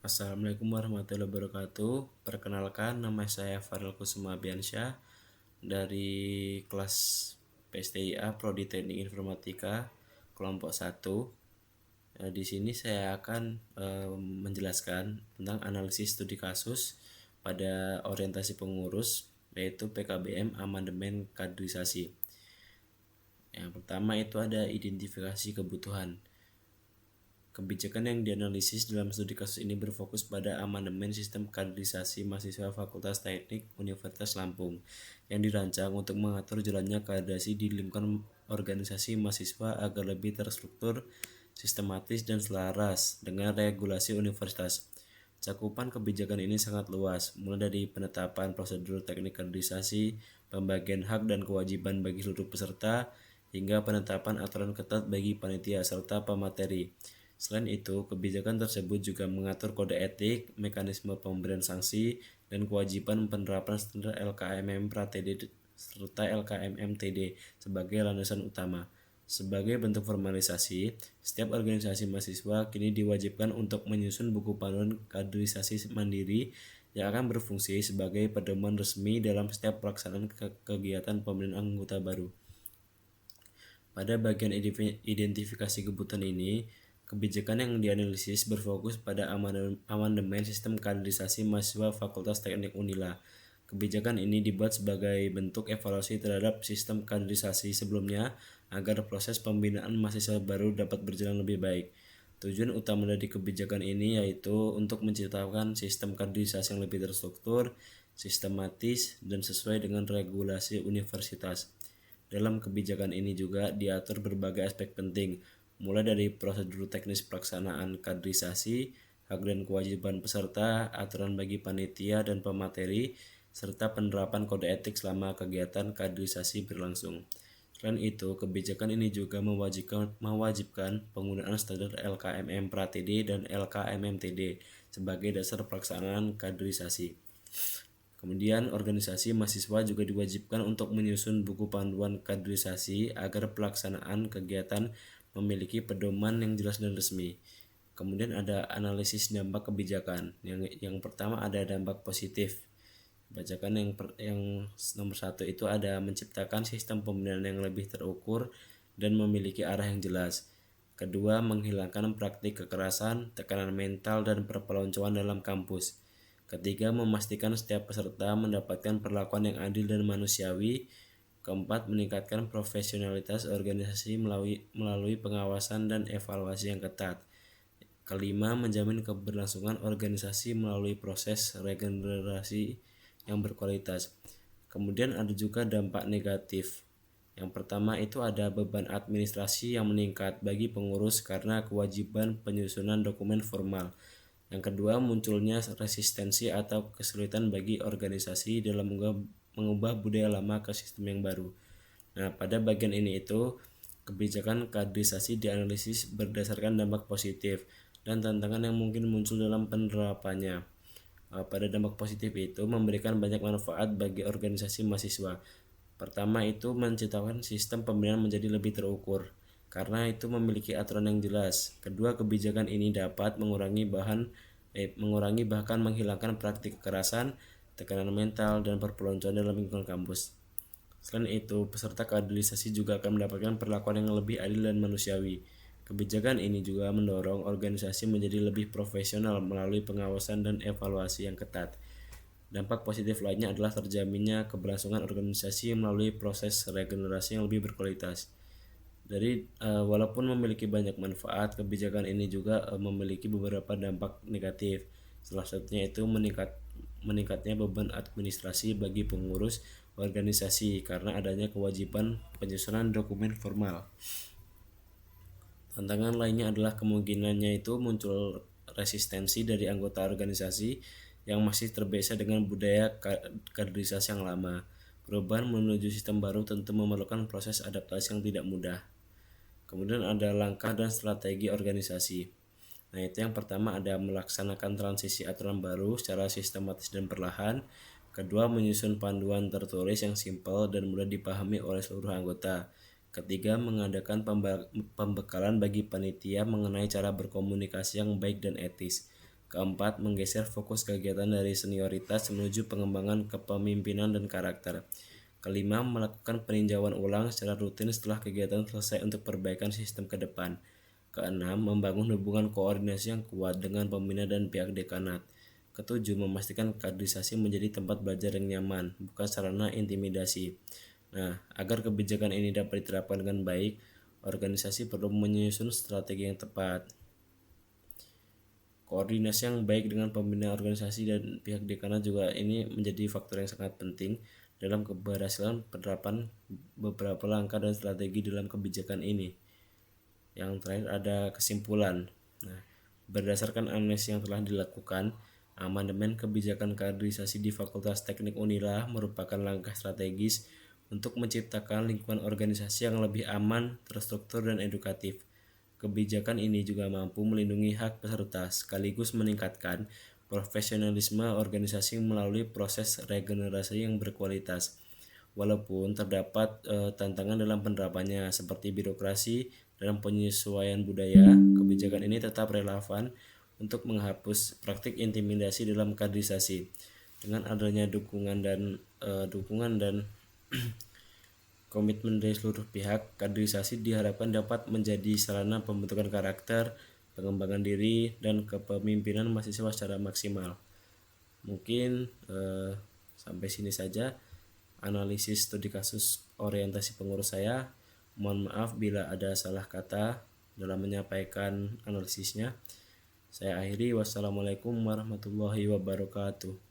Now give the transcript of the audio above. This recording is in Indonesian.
Assalamualaikum warahmatullahi wabarakatuh. Perkenalkan, nama saya Farel Kusuma Biansyah dari kelas PSTIA Prodi Teknik Informatika kelompok 1. Di sini saya akan menjelaskan tentang analisis studi kasus pada orientasi pengurus, yaitu PKBM amandemen kaderisasi. Yang pertama itu ada identifikasi kebutuhan. Kebijakan yang dianalisis dalam studi kasus ini berfokus pada amandemen sistem kaderisasi mahasiswa Fakultas Teknik Universitas Lampung yang dirancang untuk mengatur jalannya kaderisasi di lingkungan organisasi mahasiswa agar lebih terstruktur, sistematis, dan selaras dengan regulasi universitas. Cakupan kebijakan ini sangat luas, mulai dari penetapan prosedur teknik kaderisasi, pembagian hak dan kewajiban bagi seluruh peserta, hingga penetapan aturan ketat bagi panitia serta pemateri. Selain itu, kebijakan tersebut juga mengatur kode etik, mekanisme pemberian sanksi, dan kewajiban penerapan standar LKMM PRATD serta LKMM-TD sebagai landasan utama. Sebagai bentuk formalisasi, setiap organisasi mahasiswa kini diwajibkan untuk menyusun buku panduan kaderisasi mandiri yang akan berfungsi sebagai pedoman resmi dalam setiap pelaksanaan kegiatan pembinaan anggota baru. Pada bagian identifikasi kebutuhan ini, kebijakan yang dianalisis berfokus pada amandemen sistem kaderisasi mahasiswa Fakultas Teknik Unila. Kebijakan ini dibuat sebagai bentuk evaluasi terhadap sistem kaderisasi sebelumnya agar proses pembinaan mahasiswa baru dapat berjalan lebih baik. Tujuan utama dari kebijakan ini yaitu untuk menciptakan sistem kaderisasi yang lebih terstruktur, sistematis, dan sesuai dengan regulasi universitas. Dalam kebijakan ini juga diatur berbagai aspek penting, mulai dari prosedur teknis pelaksanaan kaderisasi, hak dan kewajiban peserta, aturan bagi panitia dan pemateri, serta penerapan kode etik selama kegiatan kaderisasi berlangsung. Selain itu, kebijakan ini juga mewajibkan penggunaan standar LKMM PRATD dan LKMM-TD sebagai dasar pelaksanaan kaderisasi. Kemudian, organisasi mahasiswa juga diwajibkan untuk menyusun buku panduan kaderisasi agar pelaksanaan kegiatan memiliki pedoman yang jelas dan resmi. Kemudian ada analisis dampak kebijakan. Yang pertama ada dampak positif. Bacakan yang nomor 1 itu ada menciptakan sistem pembinaan yang lebih terukur dan memiliki arah yang jelas. Kedua, menghilangkan praktik kekerasan, tekanan mental, dan perpeloncoan dalam kampus. Ketiga, memastikan setiap peserta mendapatkan perlakuan yang adil dan manusiawi. Keempat, meningkatkan profesionalitas organisasi melalui pengawasan dan evaluasi yang ketat. Kelima, menjamin keberlangsungan organisasi melalui proses regenerasi yang berkualitas. Kemudian ada juga dampak negatif. Yang pertama itu ada beban administrasi yang meningkat bagi pengurus karena kewajiban penyusunan dokumen formal. Yang kedua, munculnya resistensi atau kesulitan bagi organisasi dalam mengubah budaya lama ke sistem yang baru. Nah, pada bagian ini itu kebijakan kaderisasi dianalisis berdasarkan dampak positif dan tantangan yang mungkin muncul dalam penerapannya. Pada dampak positif itu memberikan banyak manfaat bagi organisasi mahasiswa. Pertama itu menciptakan sistem pembinaan menjadi lebih terukur karena itu memiliki aturan yang jelas. Kedua, kebijakan ini dapat mengurangi bahkan menghilangkan praktik kekerasan, tekanan mental, dan perpeloncoan dalam lingkungan kampus. Selain itu, peserta kaderisasi juga akan mendapatkan perlakuan yang lebih adil dan manusiawi. Kebijakan ini juga mendorong organisasi menjadi lebih profesional melalui pengawasan dan evaluasi yang ketat. Dampak positif lainnya adalah terjaminnya keberlangsungan organisasi melalui proses regenerasi yang lebih berkualitas. Walaupun memiliki banyak manfaat, kebijakan ini juga memiliki beberapa dampak negatif. Salah satunya itu meningkatnya beban administrasi bagi pengurus organisasi karena adanya kewajiban penyusunan dokumen formal. Tantangan lainnya adalah kemungkinannya itu muncul resistensi dari anggota organisasi yang masih terbiasa dengan budaya kaderisasi yang lama. Perubahan menuju sistem baru tentu memerlukan proses adaptasi yang tidak mudah. Kemudian ada langkah dan strategi organisasi. Nah, itu yang pertama ada melaksanakan transisi aturan baru secara sistematis dan perlahan. Kedua, menyusun panduan tertulis yang simpel dan mudah dipahami oleh seluruh anggota. Ketiga, mengadakan pembekalan bagi panitia mengenai cara berkomunikasi yang baik dan etis. Keempat, menggeser fokus kegiatan dari senioritas menuju pengembangan kepemimpinan dan karakter. Kelima, melakukan peninjauan ulang secara rutin setelah kegiatan selesai untuk perbaikan sistem ke depan. Keenam, membangun hubungan koordinasi yang kuat dengan pembina dan pihak dekanat. Ketujuh, memastikan kaderisasi menjadi tempat belajar yang nyaman, bukan sarana intimidasi. Nah, agar kebijakan ini dapat diterapkan dengan baik, organisasi perlu menyusun strategi yang tepat. Koordinasi yang baik dengan pembina organisasi dan pihak dekanat juga ini menjadi faktor yang sangat penting dalam keberhasilan penerapan beberapa langkah dan strategi dalam kebijakan ini. Yang terakhir ada kesimpulan. Nah, berdasarkan analisis yang telah dilakukan, amandemen kebijakan kaderisasi di Fakultas Teknik Unila merupakan langkah strategis untuk menciptakan lingkungan organisasi yang lebih aman, terstruktur, dan edukatif. Kebijakan ini juga mampu melindungi hak peserta sekaligus meningkatkan profesionalisme organisasi melalui proses regenerasi yang berkualitas. Walaupun terdapat tantangan dalam penerapannya seperti birokrasi dan penyesuaian budaya, kebijakan ini tetap relevan untuk menghapus praktik intimidasi dalam kaderisasi. Dengan adanya dukungan dan komitmen dari seluruh pihak, kaderisasi diharapkan dapat menjadi sarana pembentukan karakter, pengembangan diri, dan kepemimpinan mahasiswa secara maksimal. Mungkin sampai sini saja analisis studi kasus orientasi pengurus saya. Mohon maaf bila ada salah kata dalam menyampaikan analisisnya. Saya akhiri. Wassalamualaikum warahmatullahi wabarakatuh.